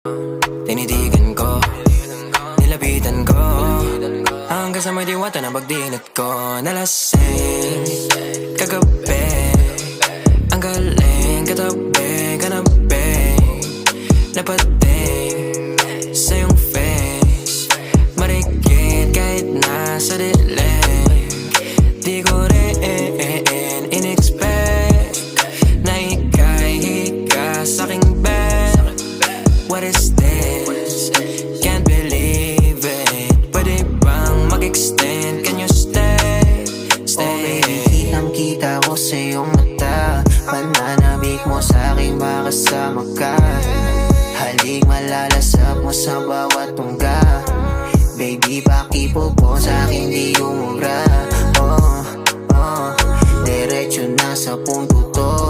Tinitigan ko, nilapitan ko, hanggang sa may diwata na pagdinat ko. Nalasing kagabi, ang galing katabi, kanabi, napating sa iyong face, marikit kahit nasa dilim. Di ko rin in-expect na ika'y hika sa'king bed. What is this? Can't believe it. Pwede bang mag-extend? Can you stay? Stay. Okay, kitang-kita ko sa iyong mata, pananabik mo sa'king makasama ka. Halik malalasap mo sa bawat tungga. Baby, pakipo po sa'kin di umubra. Diretso na sa punto to.